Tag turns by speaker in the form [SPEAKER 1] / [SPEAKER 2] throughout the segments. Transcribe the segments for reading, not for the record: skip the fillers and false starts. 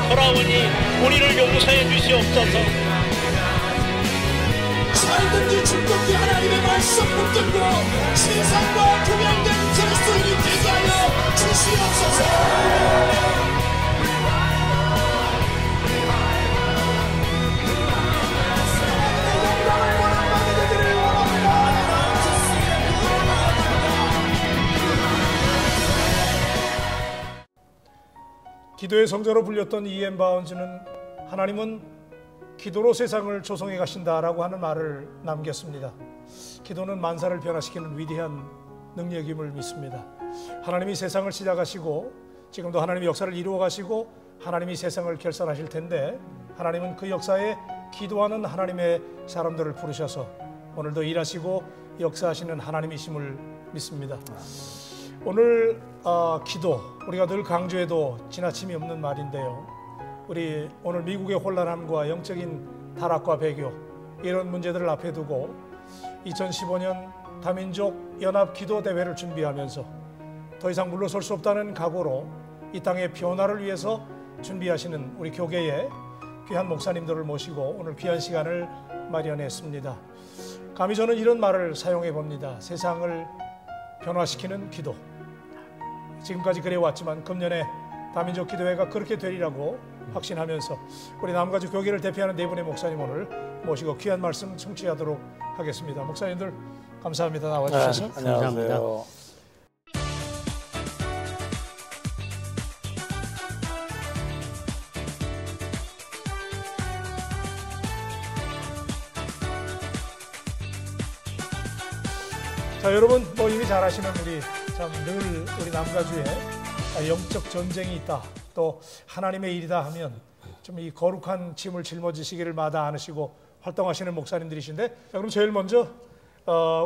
[SPEAKER 1] 돌아오니 우리를 용서해 주시옵소서.
[SPEAKER 2] 살든지 죽든지 하나님의 말씀 붙들고 세상과 구별된 그리스도인이 되게 하여 주시옵소서.
[SPEAKER 3] 기도의 성자로 불렸던 E.M. 바운즈는 하나님은 기도로 세상을 조성해 가신다라고 하는 말을 남겼습니다. 기도는 만사를 변화시키는 위대한 능력임을 믿습니다. 하나님이 세상을 시작하시고 지금도 하나님이 역사를 이루어 가시고 하나님이 세상을 결산하실 텐데 하나님은 그 역사에 기도하는 하나님의 사람들을 부르셔서 오늘도 일하시고 역사하시는 하나님이심을 믿습니다. 오늘 기도, 우리가 늘 강조해도 지나침이 없는 말인데요. 우리 오늘 미국의 혼란함과 영적인 타락과 배교 이런 문제들을 앞에 두고 2015년 다민족 연합 기도 대회를 준비하면서 더 이상 물러설 수 없다는 각오로 이 땅의 변화를 위해서 준비하시는 우리 교계의 귀한 목사님들을 모시고 오늘 귀한 시간을 마련했습니다. 감히 저는 이런 말을 사용해 봅니다. 세상을 변화시키는 기도. 지금까지 그래왔지만 금년에 다민족 기도회가 그렇게 되리라고 확신하면서 우리 남가주 교계를 대표하는 네 분의 목사님 오늘 모시고 귀한 말씀 청취하도록 하겠습니다. 목사님들 감사합니다. 나와주셔서.
[SPEAKER 4] 감사합니다.
[SPEAKER 3] 자, 여러분 이미 잘 아시는 우리 늘 우리 남가주에 영적 전쟁이 있다, 또 하나님의 일이다 하면 좀 이 거룩한 짐을 짊어지시기를 마다 않으시고 활동하시는 목사님들이신데, 자, 그럼 제일 먼저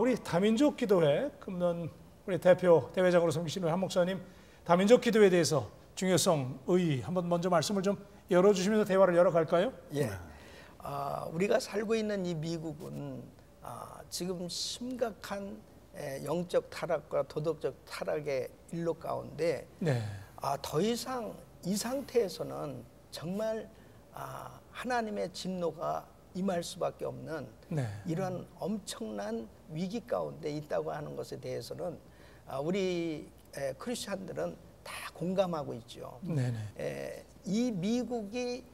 [SPEAKER 3] 우리 다민족 기도회 금년 우리 대회장으로 섬기시는 한 목사님, 다민족 기도회에 대해서 중요성, 의의 한번 먼저 말씀을 좀 열어주시면서 대화를 열어갈까요?
[SPEAKER 5] 예. 우리가 살고 있는 이 미국은 지금 심각한 영적 타락과 도덕적 타락의 일로 가운데
[SPEAKER 3] 네.
[SPEAKER 5] 더 이상 이 상태에서는 정말 하나님의 진노가 임할 수밖에 없는
[SPEAKER 3] 네.
[SPEAKER 5] 이런 엄청난 위기 가운데 있다고 하는 것에 대해서는 우리 크리스찬들은 다 공감하고 있죠. 이 미국이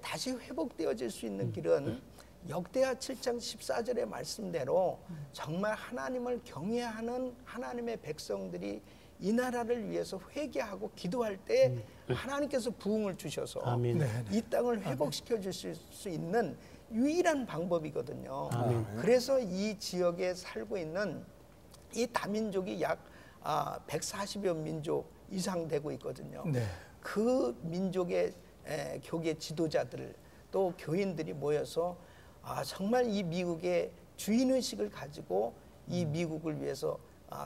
[SPEAKER 5] 다시 회복되어질 수 있는 길은 역대하 7장 14절의 말씀대로 정말 하나님을 경외하는 하나님의 백성들이 이 나라를 위해서 회개하고 기도할 때 하나님께서 부흥을 주셔서 이 땅을 회복시켜 주실 수 있는 유일한 방법이거든요. 그래서 이 지역에 살고 있는 이 다민족이 약 140여 민족 이상 되고 있거든요. 그 민족의 교계 지도자들 또 교인들이 모여서 정말 이 미국의 주인의식을 가지고 이 미국을 위해서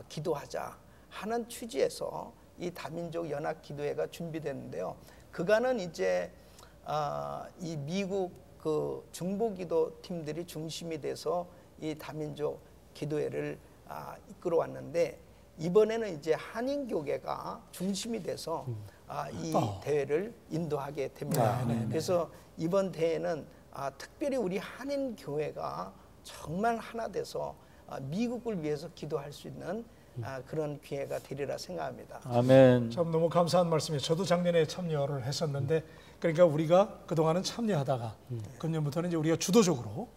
[SPEAKER 5] 기도하자 하는 취지에서 이 다민족 연합기도회가 준비됐는데요. 그간은 이제 이 미국 그 중보기도 팀들이 중심이 돼서 이 다민족 기도회를 이끌어왔는데, 이번에는 이제 한인교계가 중심이 돼서 이 대회를 인도하게 됩니다. 그래서 이번 대회는 특별히 우리 한인교회가 정말 하나 돼서 미국을 위해서 기도할 수 있는 그런 기회가 되리라 생각합니다.
[SPEAKER 4] 아멘.
[SPEAKER 3] 참 너무 감사한 말씀이에요. 저도 작년에 참여를 했었는데, 그러니까 우리가 그동안은 참여하다가 금년부터는 이제 우리가 주도적으로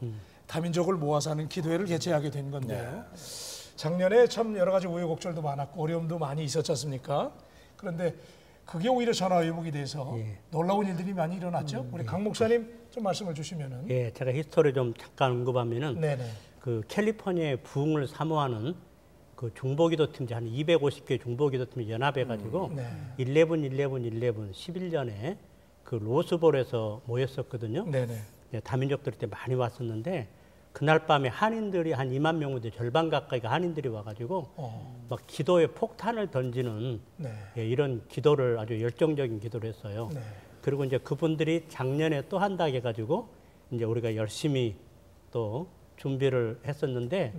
[SPEAKER 3] 다민족을 모아서 하는 기도회를 개최하게 된 건데요. 작년에 참 여러 가지 우여곡절도 많았고 어려움도 많이 있었지 않습니까? 그런데 그게 오히려 전화위복이 돼서 놀라운 일들이 많이 일어났죠. 우리 강 목사님 좀 말씀을 주시면은.
[SPEAKER 6] 예, 제가 히스토리 좀 잠깐 언급하면은 그 캘리포니아의 부흥을 사모하는 그 중보기도팀 한 250개 중보기도팀이 연합해가지고 11-11-11 그 로스볼에서 모였었거든요. 다민족들이 때 많이 왔었는데 그날 밤에 한인들이 한 2만 명인데 절반 가까이가 한인들이 와가지고 막 기도에 폭탄을 던지는 이런 기도를 아주 열정적인 기도를 했어요. 그리고 이제 그분들이 작년에 또 한다 해가지고 이제 우리가 열심히 또 준비를 했었는데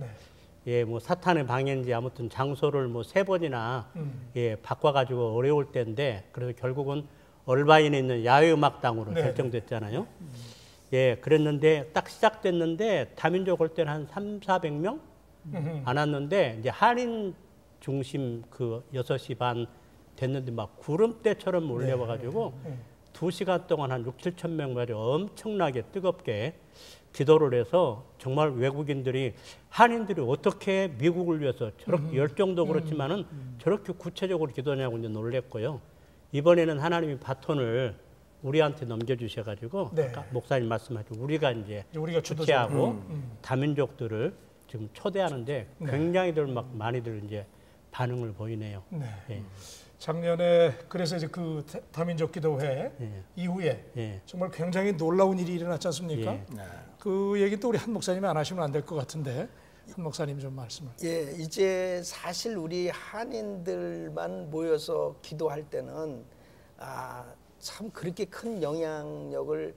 [SPEAKER 6] 뭐 사탄의 방해인지 아무튼 장소를 뭐 3번이나 바꿔가지고 어려울 때인데, 그래서 결국은 얼바인에 있는 야외음악당으로
[SPEAKER 3] 네.
[SPEAKER 6] 결정됐잖아요. 예, 그랬는데 딱 시작됐는데 다민족 올 때는 한 300~400명 안 왔는데 이제 한인 중심 그 6시 반 됐는데 막 구름대처럼 몰려와 가지고 2시간 동안 한 6~7천 명까지 엄청나게 뜨겁게 기도를 해서 정말 외국인들이 한인들이 어떻게 미국을 위해서 저렇게 열정도 그렇지만은 저렇게 구체적으로 기도하냐고 이제 놀랬고요. 이번에는 하나님이 바톤을 우리한테 넘겨주셔가지고
[SPEAKER 3] 네.
[SPEAKER 6] 아까 목사님 말씀하신 우리가 이제
[SPEAKER 3] 우리가
[SPEAKER 6] 주최하고 다민족들을 지금 초대하는데
[SPEAKER 3] 네.
[SPEAKER 6] 굉장히들 막 많이들 이제 반응을 보이네요.
[SPEAKER 3] 네.
[SPEAKER 6] 예.
[SPEAKER 3] 작년에 그래서 이제 그 다민족 기도회 이후에 정말 굉장히 놀라운 일이 일어났지 않습니까?
[SPEAKER 6] 예.
[SPEAKER 3] 그 얘기 또 우리 한 목사님이 안 하시면 안 될 것 같은데 한 목사님 좀 말씀을.
[SPEAKER 5] 예, 이제 사실 우리 한인들만 모여서 기도할 때는 참 그렇게 큰 영향력을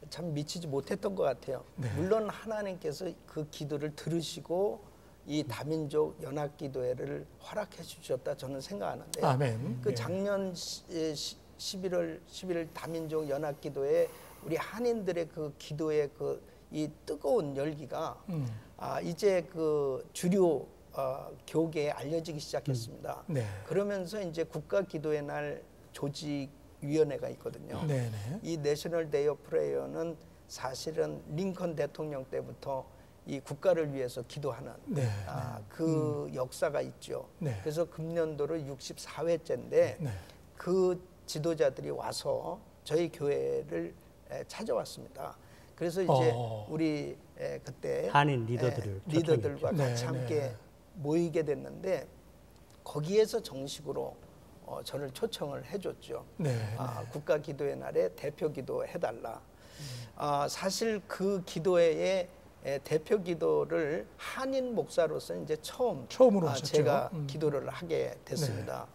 [SPEAKER 5] 참 미치지 못했던 것 같아요.
[SPEAKER 3] 네.
[SPEAKER 5] 물론 하나님께서 그 기도를 들으시고 이 다민족 연합기도회를 허락해 주셨다 저는 생각하는데
[SPEAKER 3] 아멘.
[SPEAKER 5] 그 작년 11월 11일 다민족 연합기도회 우리 한인들의 그 기도의 그 이 뜨거운 열기가 이제 그 주류 교계에 알려지기 시작했습니다.
[SPEAKER 3] 네.
[SPEAKER 5] 그러면서 이제 국가기도의 날 조직위원회가 있거든요.
[SPEAKER 3] 네네.
[SPEAKER 5] 이 내셔널 데이 오브 프레이어는 사실은 링컨 대통령 때부터 이 국가를 위해서 기도하는
[SPEAKER 3] 네.
[SPEAKER 5] 그 역사가 있죠.
[SPEAKER 3] 네.
[SPEAKER 5] 그래서 금년도로 64회째인데
[SPEAKER 3] 네.
[SPEAKER 5] 그 지도자들이 와서 저희 교회를 찾아왔습니다. 그래서 이제 우리 그때
[SPEAKER 6] 한인
[SPEAKER 5] 리더들과
[SPEAKER 3] 네,
[SPEAKER 5] 같이 함께
[SPEAKER 3] 네.
[SPEAKER 5] 모이게 됐는데 거기에서 정식으로 저를 초청을 해줬죠.
[SPEAKER 3] 네.
[SPEAKER 5] 국가 기도회 날에 대표 기도 해달라. 사실 그 기도회에 대표 기도를 한인 목사로서 이제
[SPEAKER 3] 처음으로 하셨죠.
[SPEAKER 5] 제가 기도를 하게 됐습니다.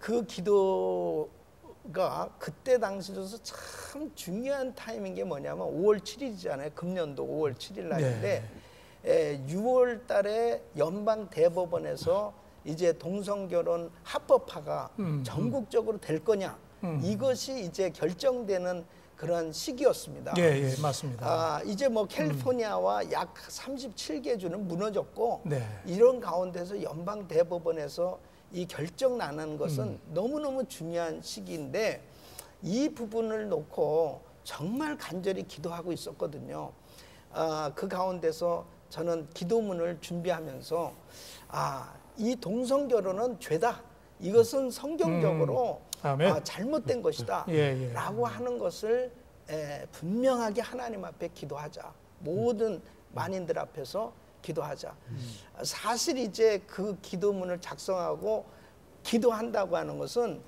[SPEAKER 5] 그 기도가 그때 당시로서 참 중요한 타임인 게 뭐냐면 5월 7일이잖아요. 금년도 5월 7일 날인데 6월 달에 연방 대법원에서 이제 동성결혼 합법화가 전국적으로 될 거냐 이것이 이제 결정되는 그런 시기였습니다.
[SPEAKER 3] 예, 맞습니다.
[SPEAKER 5] 이제 뭐 캘리포니아와 약 37개 주는 무너졌고
[SPEAKER 3] 네.
[SPEAKER 5] 이런 가운데서 연방 대법원에서 이 결정 나는 것은 너무너무 중요한 시기인데 이 부분을 놓고 정말 간절히 기도하고 있었거든요. 그 가운데서 저는 기도문을 준비하면서 이 동성결혼은 죄다. 이것은 성경적으로 잘못된 것이다. 라고 하는 것을 분명하게 하나님 앞에 기도하자. 모든 만인들 앞에서 기도하자. 사실 이제 그 기도문을 작성하고 기도한다고 하는 것은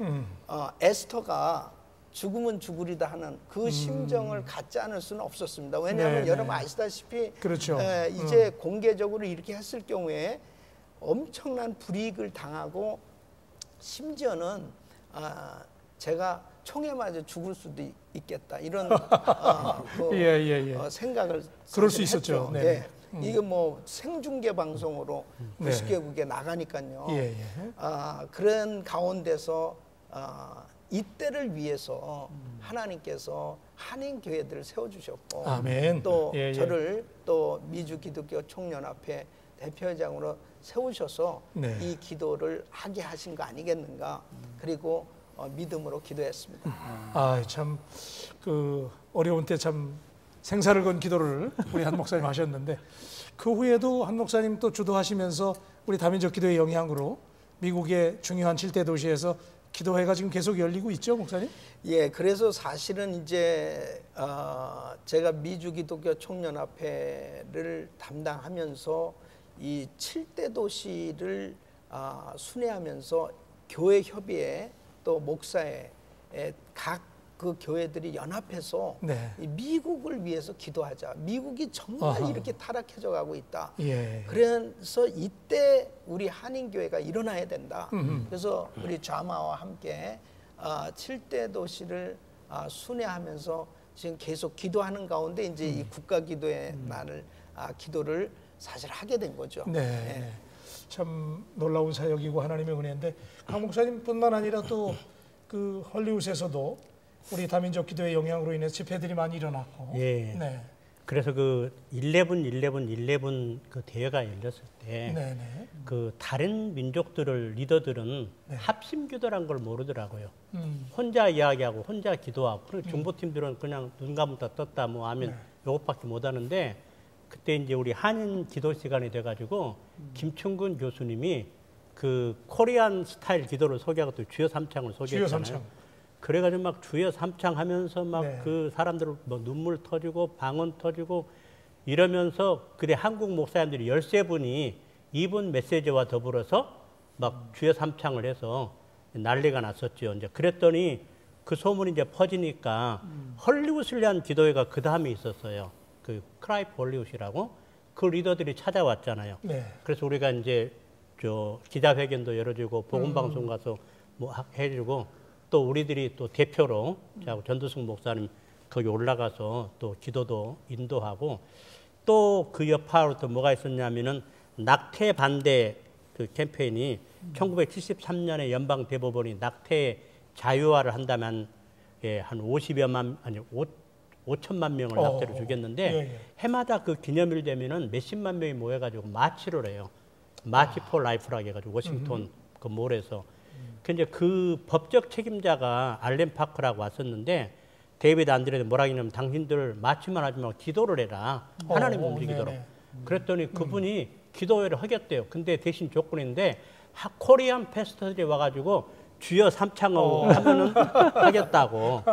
[SPEAKER 5] 에스터가 죽으면 죽으리다 하는 그 심정을 갖지 않을 수는 없었습니다. 왜냐하면 여러분 아시다시피
[SPEAKER 3] 그렇죠.
[SPEAKER 5] 이제 공개적으로 이렇게 했을 경우에 엄청난 불이익을 당하고 심지어는 제가 총에 맞아 죽을 수도 있겠다 이런 생각을
[SPEAKER 3] 그럴 수 있었죠.
[SPEAKER 5] 네. 이게 뭐 생중계 방송으로 90개국에 나가니까요. 그런 가운데서 이때를 위해서 하나님께서 한인 교회들을 세워주셨고
[SPEAKER 3] 아멘.
[SPEAKER 5] 또 저를 또 미주 기독교 총연합회 대표회장으로 세우셔서 이 기도를 하게 하신 거 아니겠는가. 그리고 믿음으로 기도했습니다.
[SPEAKER 3] 참 그 어려운 때 참 생사를 건 기도를 우리 한 목사님 하셨는데 그 후에도 한 목사님 또 주도하시면서 우리 다민족 기도의 영향으로 미국의 중요한 7대 도시에서 기도회가 지금 계속 열리고 있죠, 목사님?
[SPEAKER 5] 예, 그래서 사실은 이제 제가 미주 기독교 총연합회를 담당하면서 이 7대 도시를 순회하면서 교회 협의회 또 목사회 각 그 교회들이 연합해서 미국을 위해서 기도하자. 미국이 정말 이렇게 타락해져 가고 있다. 그래서 이때 우리 한인교회가 일어나야 된다. 그래서 우리 좌마와 함께 7대 도시를 순회하면서 지금 계속 기도하는 가운데 이제 이 국가기도의 날을 기도를 사실 하게 된 거죠.
[SPEAKER 3] 참 놀라운 사역이고 하나님의 은혜인데 강 목사님뿐만 아니라 또 그 헐리우드에서도 우리 다민족 기도의 영향으로 인해서 집회들이 많이 일어났고.
[SPEAKER 6] 예. 네. 그래서 그 11 그 대회가 열렸을 때 그 다른 민족들을 리더들은 합심 기도란 걸 모르더라고요. 혼자 이야기하고 혼자 기도하고 중보팀들은 그냥 눈 감았다 떴다 뭐 하면 요것밖에 못 하는데 그때 이제 우리 한인 기도 시간이 돼가지고 김충근 교수님이 그 코리안 스타일 기도를 소개하고 또 주여 삼창을 소개했잖아요. 주여 삼창. 그래가지고 막 주여 삼창 하면서 막 그 사람들 뭐 눈물 터지고 방언 터지고 이러면서 그때 한국 목사님들이 13분이 이분 메시지와 더불어서 막 주여 삼창을 해서 난리가 났었죠. 이제 그랬더니 그 소문이 이제 퍼지니까 헐리우드를 위한 기도회가 그 다음에 있었어요. 그 크라이 헐리우드라고 그 리더들이 찾아왔잖아요. 그래서 우리가 이제 저 기자회견도 열어주고 복음방송 가서 뭐 해주고 또 우리들이 또 대표로 전두승 목사님 거기 올라가서 또 기도도 인도하고 또 그 여파로 또 뭐가 있었냐면은 낙태 반대 그 캠페인이 1973년에 연방 대법원이 낙태 자유화를 한다면 한 5천만 명을 낙태로 죽였는데 해마다 그 기념일 되면은 몇십만 명이 모여가지고 마치를 해요. 마치 포 라이프라고 해가지고 워싱턴 그 몰에서. 근데 그 법적 책임자가 알렌 파크라고 왔었는데 데이비드 안드레도 뭐라 했냐면 당신들 마치만 하지 말고 기도를 해라. 하나님 움직이도록. 그랬더니 그분이 기도회를 하겠대요. 근데 대신 조건인데 코리안 패스터들이 와가지고 주여 삼창하고 하면은 하겠다고.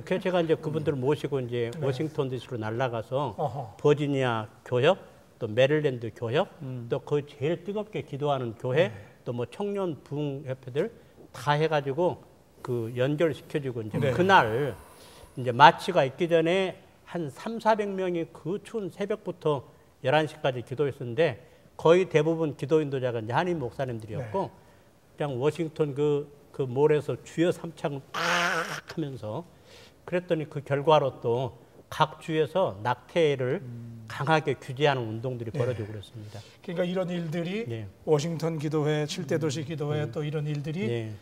[SPEAKER 6] 그래서 제가 이제 그분들을 모시고 이제 워싱턴 DC로 날아가서 버지니아 교협, 또 메릴랜드 교협, 또 그 제일 뜨겁게 기도하는 교회, 또 뭐 청년 부흥협회들 다 해가지고 그 연결시켜주고 이제 그날 이제 마치가 있기 전에 한 300~400명이 그 추운 새벽부터 11시까지 기도했었는데 거의 대부분 기도 인도자가 이제 한인 목사님들이었고 그냥 워싱턴 그 몰에서 주여 삼창 하면서 그랬더니 그 결과로 또 각 주에서 낙태를 강하게 규제하는 운동들이 벌어지고 그랬습니다.
[SPEAKER 3] 그러니까 이런 일들이 워싱턴 기도회, 7대 도시 기도회 또 이런 일들이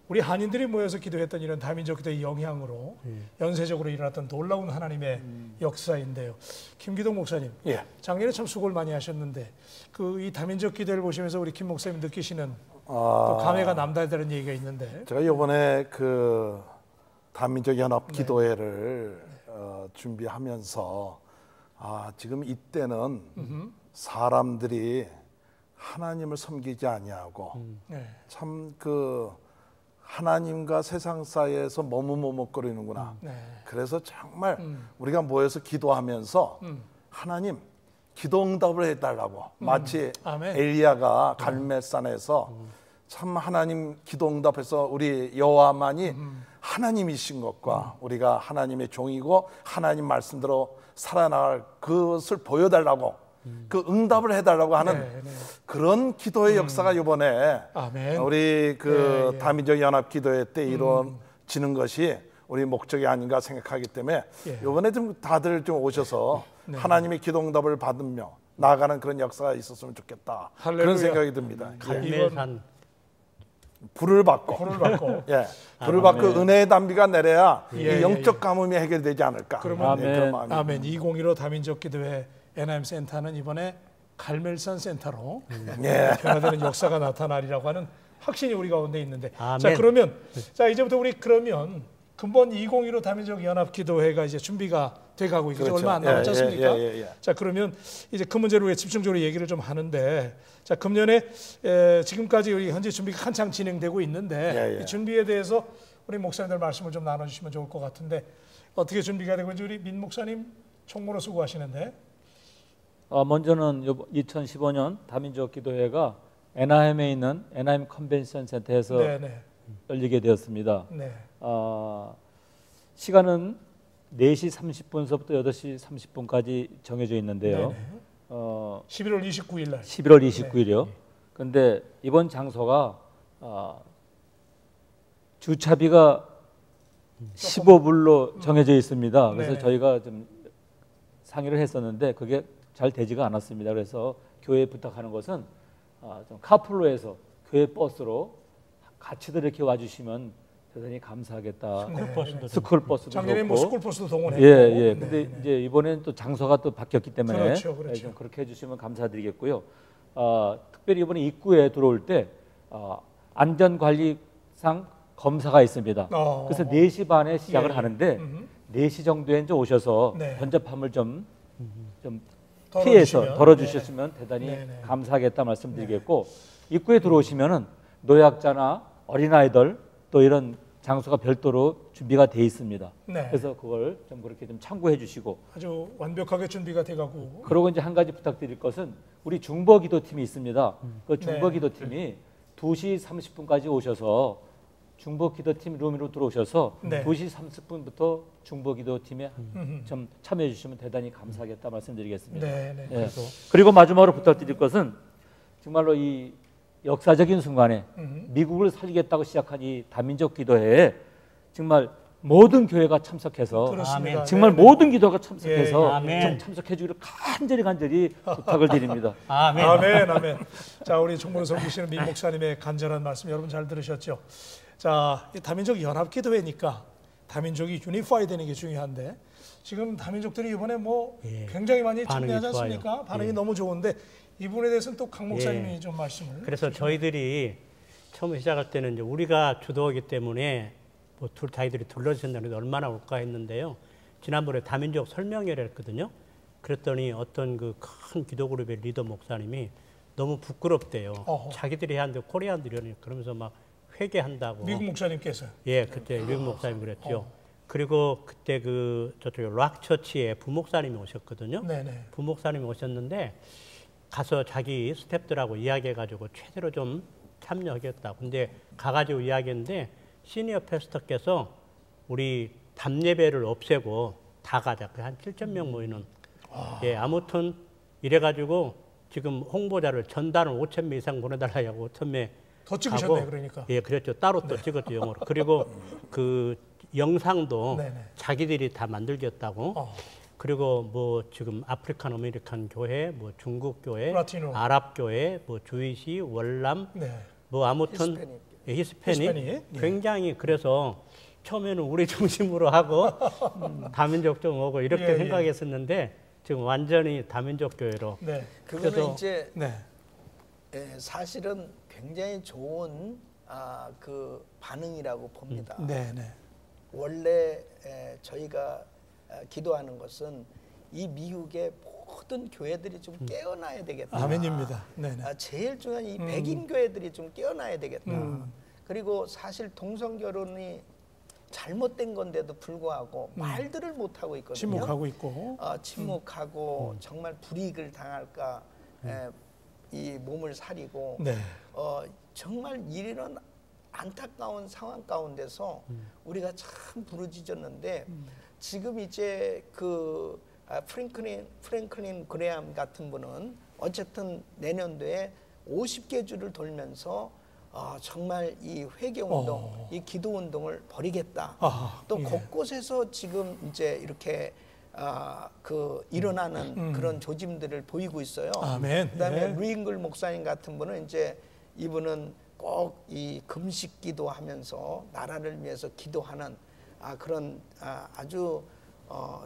[SPEAKER 3] 우리 한인들이 모여서 기도했던 이런 다민족 기도의 영향으로 연쇄적으로 일어났던 놀라운 하나님의 역사인데요. 김기동 목사님, 작년에 참 수고를 많이 하셨는데 그 이 다민족 기도를 보시면서 우리 김 목사님 느끼시는 또 감회가 남다르다는 얘기가 있는데
[SPEAKER 2] 제가 이번에 그 다민족 연합 기도회를 준비하면서 지금 이때는 사람들이 하나님을 섬기지 아니하고 참 그 하나님과 세상 사이에서 머뭇머뭇거리는구나. 그래서 정말 우리가 모여서 기도하면서 하나님 기도응답을 해달라고 마치 엘리야가 갈멜산에서 참 하나님 기도응답해서 우리 여호와만이 하나님이신 것과 우리가 하나님의 종이고 하나님 말씀대로 살아나갈 그것을 보여달라고 그 응답을 해달라고 하는 그런 기도의 역사가 이번에 우리 그 다민족 연합 기도회 때 이루어지는 것이 우리 목적이 아닌가 생각하기 때문에 이번에 좀 다들 좀 오셔서 하나님의 기도응답을 받으며 나아가는 그런 역사가 있었으면 좋겠다. 그런 생각이 듭니다.
[SPEAKER 6] 갈멜산
[SPEAKER 2] 불을 받고 불을 받고 은혜의 담비가 내려야 이 영적 가뭄이 해결되지 않을까.
[SPEAKER 3] 아멘. 2015 다민족 기도회 NIM 센터는 이번에 갈멜산 센터로 변화되는 역사가 나타나리라고 하는 확신이 우리 가운데 있는데 자 그러면 이제부터 우리 그러면 근본 2015 다민족 연합 기도회가 이제 준비가 돼가고 이제 얼마 안 남았지 않습니까? 자 그러면 이제 그 문제를 우리가 집중적으로 얘기를 좀 하는데 자 금년에 지금까지 우리 현재 준비가 한창 진행되고 있는데 이 준비에 대해서 우리 목사님들 말씀을 좀 나눠주시면 좋을 것 같은데 어떻게 준비가 되고 있는지 우리 민 목사님 총무로 수고하시는데
[SPEAKER 4] 먼저는 2015년 다민족 기도회가 애나햄에 있는 애나햄 컨벤션 센터에서 열리게 되었습니다. 시간은 4시 30분서부터 8시 30분까지 정해져 있는데요.
[SPEAKER 3] 11월 29일 날.
[SPEAKER 4] 11월 29일이요. 그런데 이번 장소가 주차비가 15불로 정해져 있습니다. 그래서 저희가 좀 상의를 했었는데 그게 잘 되지가 않았습니다. 그래서 교회에 부탁하는 것은 좀 카풀로 해서 교회 버스로 같이들 이렇게 와주시면 대단히 감사하겠다.
[SPEAKER 6] 스쿨버스도
[SPEAKER 3] 작년에 뭐 스쿨버스도 동원했고.
[SPEAKER 4] 예. 근데 이제 이번에는 또 장소가 또 바뀌었기 때문에
[SPEAKER 3] 그렇죠.
[SPEAKER 4] 좀 그렇게 해주시면 감사드리겠고요. 특별히 이번에 입구에 들어올 때 안전관리상 검사가 있습니다. 그래서 4시 반에 시작을 하는데 4시 정도에 이제 오셔서 번잡함을 좀 피해서 덜어주셨으면 대단히 감사하겠다 말씀드리겠고 입구에 들어오시면은 노약자나 어린아이들 또 이런 장소가 별도로 준비가 돼 있습니다. 그래서 그걸 좀 그렇게 좀 참고해 주시고
[SPEAKER 3] 아주 완벽하게 준비가 돼가고.
[SPEAKER 4] 그리고 이제 한 가지 부탁드릴 것은 우리 중보기도팀이 있습니다. 그 중보기도팀이 2시 30분까지 오셔서 중보기도팀 룸으로 들어오셔서 2시 30분부터 중보기도팀에 좀 참여해 주시면 대단히 감사하겠다 말씀드리겠습니다. 그리고 마지막으로 부탁드릴 것은 정말로 이 역사적인 순간에 미국을 살리겠다고 시작한 이 다민족 기도회에 정말 모든 교회가 참석해서 정말 모든 기도가 참석해서 좀 참석해 주기를 간절히 부탁을 드립니다.
[SPEAKER 3] 아멘. 자, 우리 총무를 섬기시는 민 목사님의 간절한 말씀 여러분 잘 들으셨죠? 자, 이 다민족 연합 기도회니까 다민족이 유니파이 되는 게 중요한데 지금 다민족들이 이번에 뭐 굉장히 많이 참여하지 않습니까? 반응이 너무 좋은데 이 부분에 대해서는 또 강 목사님이 좀 말씀을.
[SPEAKER 6] 그래서 저희들이 처음 시작할 때는 이제 우리가 주도하기 때문에 뭐 자기들이 둘러주신다는 게 얼마나 올까 했는데요. 지난번에 다민족 설명회를 했거든요. 그랬더니 어떤 그 큰 기도 그룹의 리더 목사님이 너무 부끄럽대요. 자기들이 해야 하는데 코리안들이 그러면서 막 회개한다고.
[SPEAKER 3] 미국 목사님께서.
[SPEAKER 6] 예, 그때 미국 목사님 그랬죠. 그리고 그때 그 저쪽에 락처치에 부목사님이 오셨거든요. 부목사님이 오셨는데 가서 자기 스태프들하고 이야기해가지고 최대로 좀 참여하겠다. 근데 가가지고 이야기했는데 시니어 패스터께서 우리 담예배를 없애고 다 가자. 한 7,000명 모이는. 예, 아무튼 이래가지고 지금 홍보자를 전단을 5,000명 이상 보내달라고 5,000명
[SPEAKER 3] 더 찍으셨네 그러니까.
[SPEAKER 6] 예, 그렇죠. 따로 또 찍었죠 영어로. 그리고 그 영상도 자기들이 다 만들겠다고. 그리고 뭐 지금 아프리칸 아메리칸 교회, 뭐 중국 교회,
[SPEAKER 3] 라티노.
[SPEAKER 6] 아랍 교회, 뭐 주이시, 월남, 뭐 아무튼 히스패닉 굉장히 그래서 처음에는 우리 중심으로 하고 다민족 좀 오고 이렇게 생각했었는데 지금 완전히 다민족 교회로.
[SPEAKER 5] 그거는 이제 사실은 굉장히 좋은 그 반응이라고 봅니다. 원래 저희가 기도하는 것은 이 미국의 모든 교회들이 좀 깨어나야 되겠다.
[SPEAKER 3] 아멘입니다.
[SPEAKER 5] 제일 중요한 이 백인 교회들이 좀 깨어나야 되겠다. 그리고 사실 동성 결혼이 잘못된 건데도 불구하고 말들을 못 하고 있거든요.
[SPEAKER 3] 침묵하고 있고.
[SPEAKER 5] 침묵하고 정말 불이익을 당할까 이 몸을 사리고 정말 이런 안타까운 상황 가운데서 우리가 참 부르짖었는데 지금 이제 그 프랭클린 그레암 같은 분은 어쨌든 내년도에 50개 주를 돌면서 정말 이 회개 운동, 이 기도 운동을 벌이겠다. 또 곳곳에서 지금 이제 이렇게 그 일어나는 그런 조짐들을 보이고 있어요. 그다음에 루잉글 목사님 같은 분은 이제 이분은 꼭 이 금식 기도하면서 나라를 위해서 기도하는 그런 아주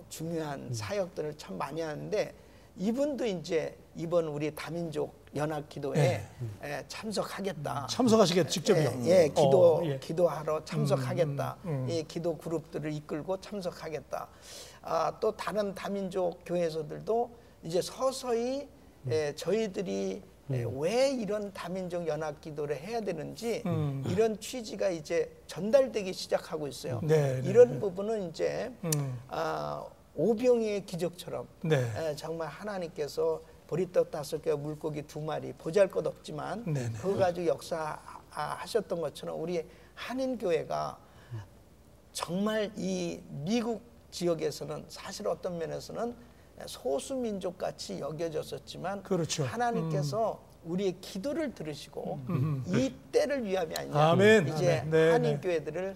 [SPEAKER 5] 중요한 사역들을 참 많이 하는데 이분도 이제 이번 우리 다민족 연합 기도에 참석하겠다.
[SPEAKER 3] 참석하시겠 직접요.
[SPEAKER 5] 기도하러 참석하겠다. 이 기도 그룹들을 이끌고 참석하겠다. 또 다른 다민족 교회에서들도 이제 서서히 저희들이 왜 이런 다민족 연합 기도를 해야 되는지 이런 취지가 이제 전달되기 시작하고 있어요. 이런 부분은 이제 오병이의 기적처럼 정말 하나님께서 보리떡 5개 물고기 2마리 보잘것없지만 그거 가지고 역사하셨던 것처럼 우리 한인교회가 정말 이 미국 지역에서는 사실 어떤 면에서는 소수민족같이 여겨졌었지만 하나님께서 우리의 기도를 들으시고 이 때를 위함이 아니라 이제 한인교회들을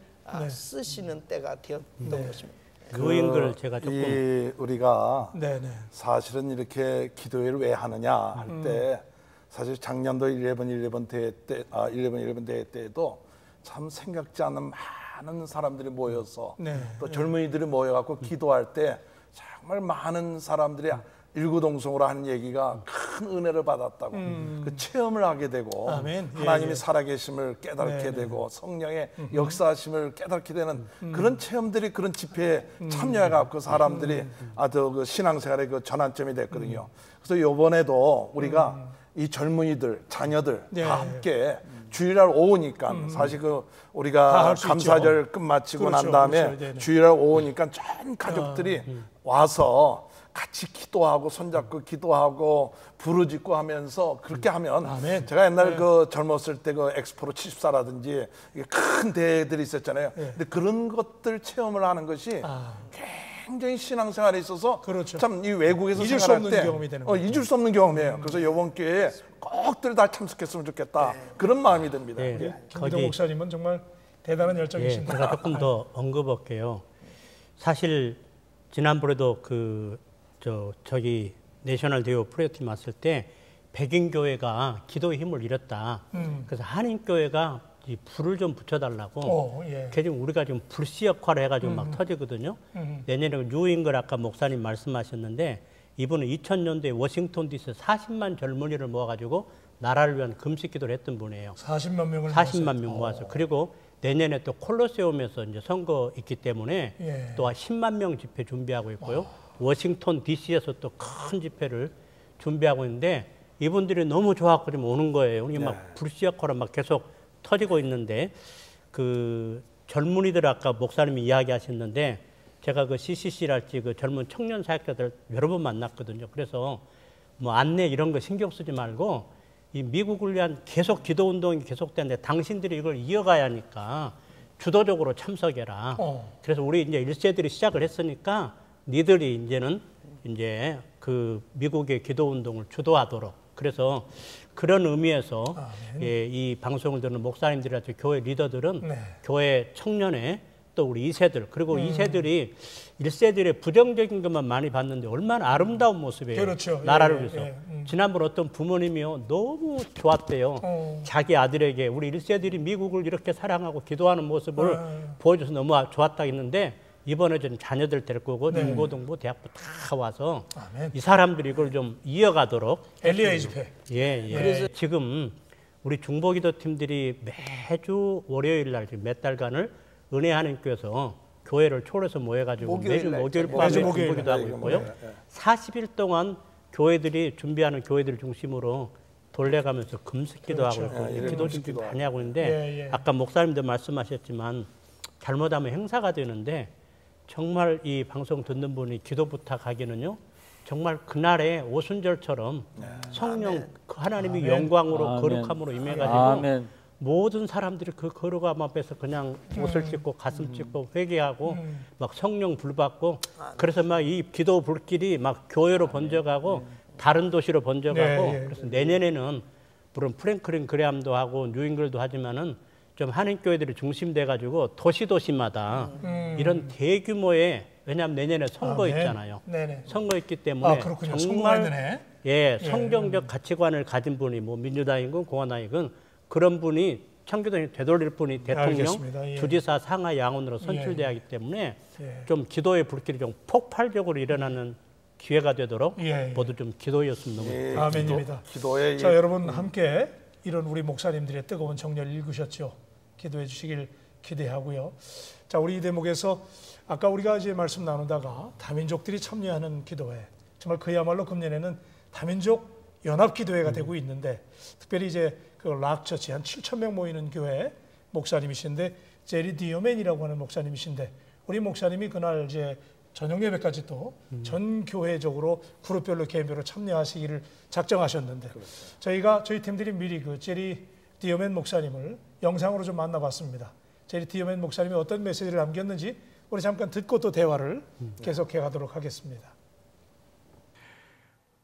[SPEAKER 5] 쓰시는 때가 되었던 것입니다.
[SPEAKER 6] 그 인글 제가 조금
[SPEAKER 2] 우리가 사실은 이렇게 기도회를 왜 하느냐 할 때 사실 작년도 11 대회 때에도 참 생각지 않은 많은 사람들이 모여서 또 젊은이들이 모여갖고 기도할 때 정말 많은 사람들이 일구동성으로 하는 얘기가 큰 은혜를 받았다고 그 체험을 하게 되고 하나님이 살아계심을 깨닫게 되고 성령의 역사하심을 깨닫게 되는 그런 체험들이 그런 집회에 참여해갖고 사람들이 아주 그 신앙생활의 그 전환점이 됐거든요. 그래서 이번에도 우리가 이 젊은이들, 자녀들 다 함께 주일날 오후니까 사실 그 우리가 감사절 끝마치고 난 다음에 주일날 오후니까 전 가족들이 와서 같이 기도하고 손잡고 기도하고 부르짖고 하면서 그렇게 하면 제가 옛날 그 젊었을 때 그 엑스포로 74라든지 큰 대회들이 있었잖아요. 근데 그런 것들 체험을 하는 것이 굉장히 신앙생활에 있어서 참 이 외국에서
[SPEAKER 3] 잊을 수 없는 경험이 되는 거예요.
[SPEAKER 2] 잊을 수 없는 경험이에요. 그래서 이번 기회에 꼭들 다 참석했으면 좋겠다. 그런 마음이 듭니다.
[SPEAKER 3] 김기도 목사님은 정말 대단한 열정이십니다.
[SPEAKER 6] 제가 조금 더 언급할게요. 사실 지난번에도 저기 내셔널 대우 프로젝트 왔을 때 백인교회가 기도의 힘을 잃었다. 그래서 한인교회가 이 불을 좀 붙여달라고. 그래서 우리가 지금 불씨 역할을 해가지고 막 터지거든요. 내년에 뉴잉글 아까 목사님 말씀하셨는데 이분은 2000년도에 워싱턴 DC 40만 젊은이를 모아가지고 나라를 위한 금식기도를 했던 분이에요.
[SPEAKER 3] 40만
[SPEAKER 6] 명 모아서. 그리고 내년에 또 콜로세움에서 이제 선거 있기 때문에 또 10만 명 집회 준비하고 있고요. 워싱턴 DC에서 또 큰 집회를 준비하고 있는데 이분들이 너무 좋아하고 좀 오는 거예요. 이게 막 불씨 역할을 막 계속 터지고 있는데 그 젊은이들 아까 목사님이 이야기하셨는데 제가 그 CCC랄지 그 젊은 청년 사역자들 여러 번 만났거든요. 그래서 뭐 안내 이런 거 신경 쓰지 말고 이 미국을 위한 계속 기도 운동이 계속되는데 당신들이 이걸 이어가야 하니까 주도적으로 참석해라. 그래서 우리 이제 1세들이 시작을 했으니까 니들이 이제는 이제 그 미국의 기도 운동을 주도하도록. 그래서 그런 의미에서 이 방송을 듣는 목사님들이라든지 교회 리더들은 교회 청년회 또 우리 2세들 그리고 2세들이 1세들의 부정적인 것만 많이 봤는데 얼마나 아름다운 모습이에요. 나라를 위해서. 지난번 어떤 부모님이요 너무 좋았대요. 자기 아들에게 우리 1세들이 미국을 이렇게 사랑하고 기도하는 모습을 보여줘서 너무 좋았다 했는데 이번에 좀 자녀들 데리고 오고 중고등부 대학부 다 와서 이 사람들이 이걸 좀 이어가도록
[SPEAKER 3] 엘리야 집회.
[SPEAKER 6] 그래서 지금 우리 중보기도 팀들이 매주 월요일 날 몇 달간을 은혜 하나님께서 교회를 초월해서 모여가지고 매주 목요일 밤에 중보기도 하고 있고요. 40일 동안 교회들이 준비하는 교회들 중심으로 돌려가면서 금식기도 하고 있고 기도 준비 많이 하고 있는데 아까 목사님도 말씀하셨지만 잘못하면 행사가 되는데 정말 이 방송 듣는 분이 기도 부탁하기는요. 정말 그날의 오순절처럼 성령 하나님이 영광으로 거룩함으로 임해가지고 모든 사람들이 그 거룩함 앞에서 그냥 옷을 찢고 가슴 찢고 회개하고 막 성령 불받고 그래서 막 이 기도 불길이 막 교회로 번져가고 다른 도시로 번져가고 그래서 내년에는 물론 프랭클린 그레함도 하고 뉴잉글도 하지만은 좀 한인교회들이 중심돼가지고 도시마다 이런 대규모의 왜냐하면 내년에 선거 있잖아요. 선거 있기 때문에 정말 성경적 가치관을 가진 분이 뭐 민주당이건 공화당이건 그런 분이 청교도에 되돌릴 분이 대통령, 주지사, 상하 양원으로 선출돼야 하기 때문에 좀 기도의 불길이 좀 폭발적으로 일어나는 기회가 되도록 모두 좀 기도였으면 너무 좋겠습니다.
[SPEAKER 3] 아멘입니다. 자 여러분 함께 이런 우리 목사님들의 뜨거운 정열을 읽으셨죠. 기도해 주시길 기대하고요. 자 우리 이 대목에서 아까 우리가 이제 말씀 나누다가 다민족들이 참여하는 기도회 정말 그야말로 금년에는 다민족 연합 기도회가 되고 있는데 특별히 이제 그 락처치 한 7,000명 모이는 교회 목사님이신데 제리 디어맨이라고 하는 목사님이신데 우리 목사님이 그날 이제 저녁 예배까지 또 전 교회적으로 그룹별로 개인별로 참여하시기를 작정하셨는데 저희 팀들이 미리 그 제리 디어맨 목사님을 영상으로 좀 만나봤습니다. 제리 디어맨 목사님이 어떤 메시지를 남겼는지 우리 잠깐 듣고 또 대화를 계속해 가도록 하겠습니다.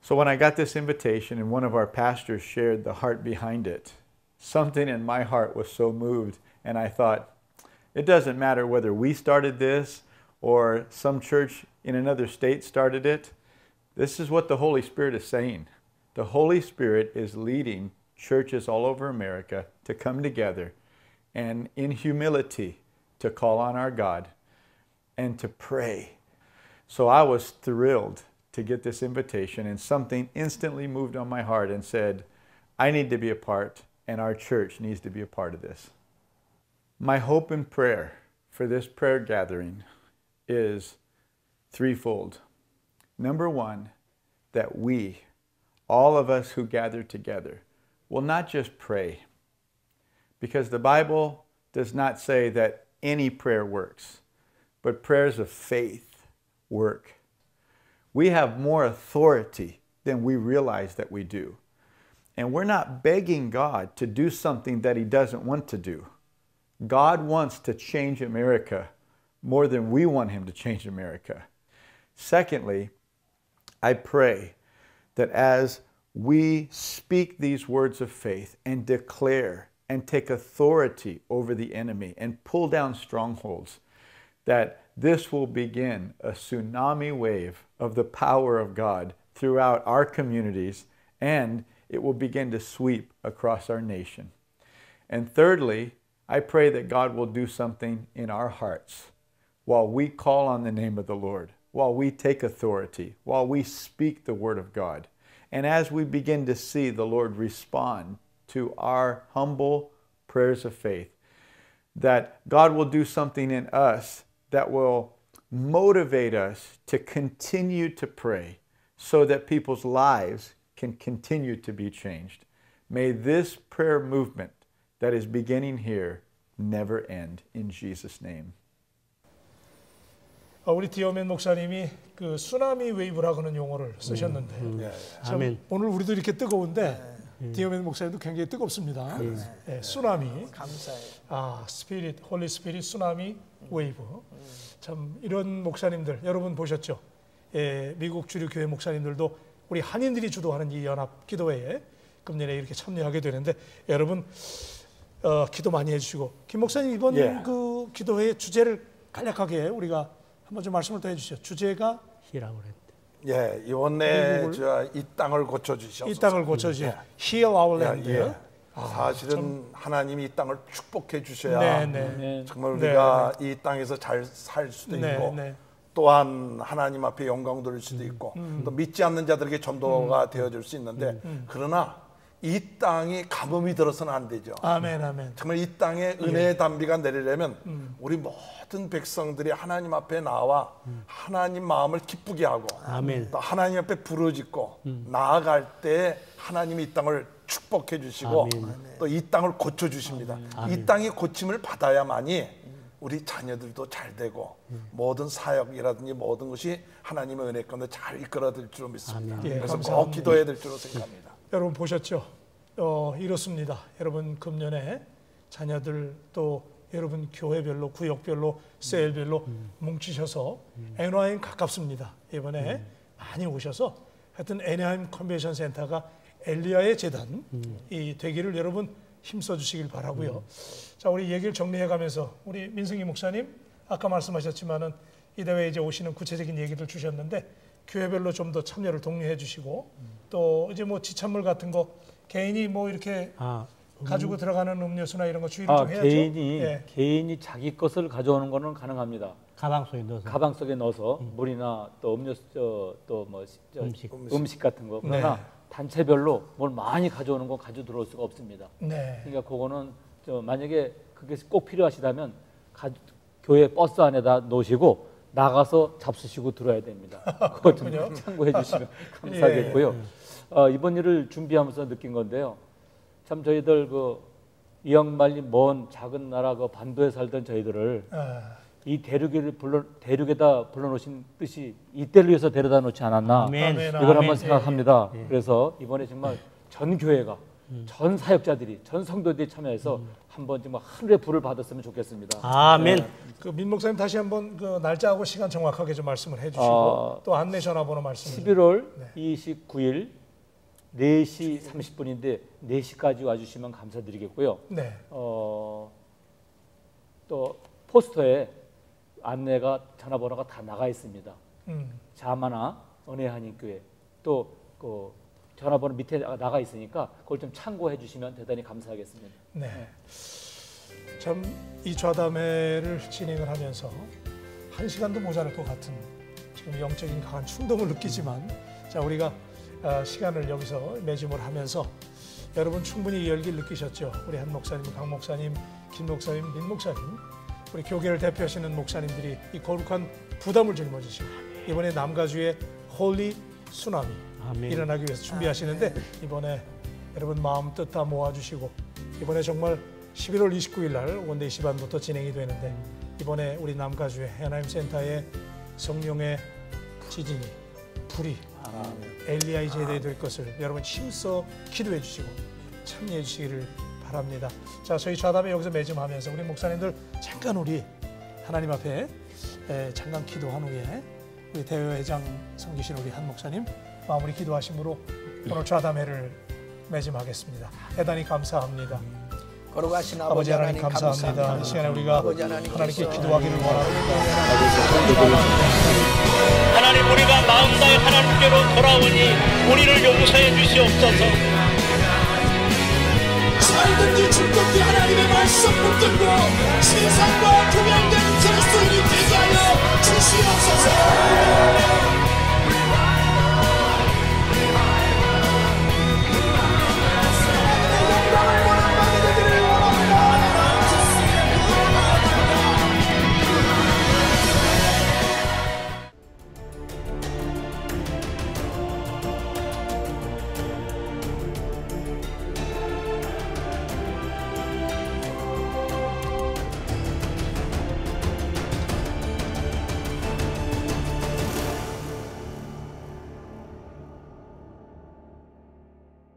[SPEAKER 7] So when I got this invitation and one of our pastors shared the heart behind it, something in my heart was so moved and I thought, it doesn't matter whether we started this or some church in another state started it. This is what the Holy Spirit is saying. The Holy Spirit is leading churches all over America to come together and in humility to call on our God and to pray. So I was thrilled to get this invitation, and something instantly moved on my heart and said, I need to be a part, and our church needs to be a part of this. My hope and prayer for this prayer gathering is threefold. Number one, that we, all of us who gather together, will not just pray, because the Bible does not say that any prayer works, but prayers of faith work. We have more authority than we realize that we do. And we're not begging God to do something that He doesn't want to do. God wants to change America more than we want Him to change America. Secondly, I pray that as we speak these words of faith and declare and take authority over the enemy and pull down strongholds, that this will begin a tsunami wave of the power of God throughout our communities, and it will begin to sweep across our nation. And thirdly, I pray that God will do something in our hearts while we call on the name of the Lord, while we take authority, while we speak the word of God. And as we begin to see the Lord respond to our humble prayers of faith, that God will do something in us that will motivate us to continue to pray so that people's lives can continue to be changed. May this prayer movement that is beginning here never end, in Jesus' name.
[SPEAKER 3] 우리 디어맨 목사님이 그 쓰나미 웨이브라고 하는 용어를 쓰셨는데 참 오늘 우리도 이렇게 뜨거운데 디어맨 목사님도 굉장히 뜨겁습니다. 쓰나미.
[SPEAKER 5] 감사해요.
[SPEAKER 3] 스피릿, 홀리 스피릿 쓰나미 웨이브. 참 이런 목사님들 여러분 보셨죠? 미국 주류 교회 목사님들도 우리 한인들이 주도하는 이 연합 기도회에 금년에 이렇게 참여하게 되는데 여러분 기도 많이 해주시고 김 목사님 이번 그 기도회의 주제를 간략하게 우리가 한번 좀 말씀을 더 해주시죠. 주제가
[SPEAKER 6] 히라고 그랬는데.
[SPEAKER 2] 예, 이번에 이 땅을 고쳐주셔서.
[SPEAKER 3] 이 땅을 고쳐주셔. Heal our land.
[SPEAKER 2] 사실은 하나님이 이 땅을 축복해 주셔야 정말 우리가 이 땅에서 잘 살 수도 있고 또한 하나님 앞에 영광 돌릴 수도 있고 또 믿지 않는 자들에게 전도가 되어줄 수 있는데 그러나 이 땅이 가뭄이 들어서는 안 되죠.
[SPEAKER 3] 아멘, 아멘.
[SPEAKER 2] 정말 이 땅에 은혜의 단비가 내리려면 우리 모든 백성들이 하나님 앞에 나와 하나님 마음을 기쁘게 하고 또 하나님 앞에 부르짖고 나아갈 때 하나님이 이 땅을 축복해 주시고 또 이 땅을 고쳐 주십니다. 이 땅이 고침을 받아야만이 우리 자녀들도 잘 되고 모든 사역이라든지 모든 것이 하나님의 은혜 가운데 잘 이끌어질 줄로 믿습니다. 그래서 꼭 기도해야 될 줄로 생각합니다.
[SPEAKER 3] 여러분 보셨죠? 이렇습니다. 여러분 금년에 자녀들 또 여러분 교회별로 구역별로 셀별로 뭉치셔서 애나임 가깝습니다. 이번에 많이 오셔서 하여튼 애나임 컨벤션 센터가 엘리야의 재단 이 되기를 여러분 힘써 주시길 바라고요. 자, 우리 얘기를 정리해 가면서 우리 민승희 목사님 아까 말씀하셨지만은 이 대회에 이제 오시는 구체적인 얘기들 주셨는데 교회별로 좀 더 참여를 독려해 주시고 또 이제 뭐 지참물 같은 거 개인이 뭐 이렇게 가지고 들어가는 음료수나 이런 거 주의를 좀 해야죠.
[SPEAKER 4] 개인이 자기 것을 가져오는 거는 가능합니다.
[SPEAKER 6] 가방 속에 넣어서
[SPEAKER 4] 물이나 또 음료수 또 뭐 음식 같은 거. 그러나 단체별로 뭘 많이 가져오는 건 가지고 들어올 수가 없습니다. 그러니까 그거는 만약에 그게 꼭 필요하시다면 교회 버스 안에다 놓으시고 나가서 잡수시고 들어야 됩니다. 그거 좀 참고해 주시면 감사하겠고요. 이번 일을 준비하면서 느낀 건데요. 참 저희들 그 이역만리 먼 작은 나라 그 반도에 살던 저희들을 이 대륙에다 불러놓으신 뜻이 이때를 위해서 데려다 놓지 않았나 이걸 한번 생각합니다. 그래서 이번에 정말 전 교회가 전 사역자들이 전 성도들이 참여해서 한번 정말 하늘의 불을 받았으면 좋겠습니다.
[SPEAKER 3] 아멘. 그 민 목사님 다시 한번 그 날짜하고 시간 정확하게 좀 말씀을 해주시고 또 안내 전화번호 말씀.
[SPEAKER 4] 11월 29일 4시 30분인데 4시까지 와주시면 감사드리겠고요. 또 포스터에 안내가 전화번호가 다 나가 있습니다. 자마나 은혜한인교회 또 그 전화번호 밑에 나가 있으니까 그걸 좀 참고해 주시면 대단히 감사하겠습니다.
[SPEAKER 3] 참 이 좌담회를 진행을 하면서 1시간도 모자랄 것 같은 지금 영적인 강한 충동을 느끼지만 자 우리가 시간을 여기서 매짐을 하면서 여러분 충분히 이 열기를 느끼셨죠? 우리 한 목사님, 강 목사님, 김 목사님, 민 목사님 우리 교계를 대표하시는 목사님들이 이 거룩한 부담을 짊어지시고 이번에 남가주의 홀리 수나미 일어나기 위해서 준비하시는데 이번에 여러분 마음 뜻 다 모아주시고 이번에 정말 11월 29일 날 원데이 시반부터 진행이 되는데 이번에 우리 남가주의 하나님 센터의 성령의 지진이 불이 엘리야의 제대에 될 것을 여러분 힘써 기도해 주시고 참여해 주시기를 바랍니다. 자, 저희 좌담회 여기서 매짐하면서 우리 목사님들 잠깐 우리 하나님 앞에 잠깐 기도한 후에 우리 대회장 섬기신 우리 한 목사님 마무리 기도하심으로 오늘 좌담회를 매짐하겠습니다. 대단히 감사합니다.
[SPEAKER 5] 거룩하신
[SPEAKER 3] 아버지 하나님 감사합니다. 이 시간에 우리가 하나님께 기도하기를 원합니다.
[SPEAKER 1] 하나님 우리가 마음 다해 하나님께로 돌아오니 우리를 용서해 주시옵소서.
[SPEAKER 8] 살든지 죽든지 하나님의 말씀 붙들고 세상과 구별된 그리스도인이 되게 하여 주시옵소서.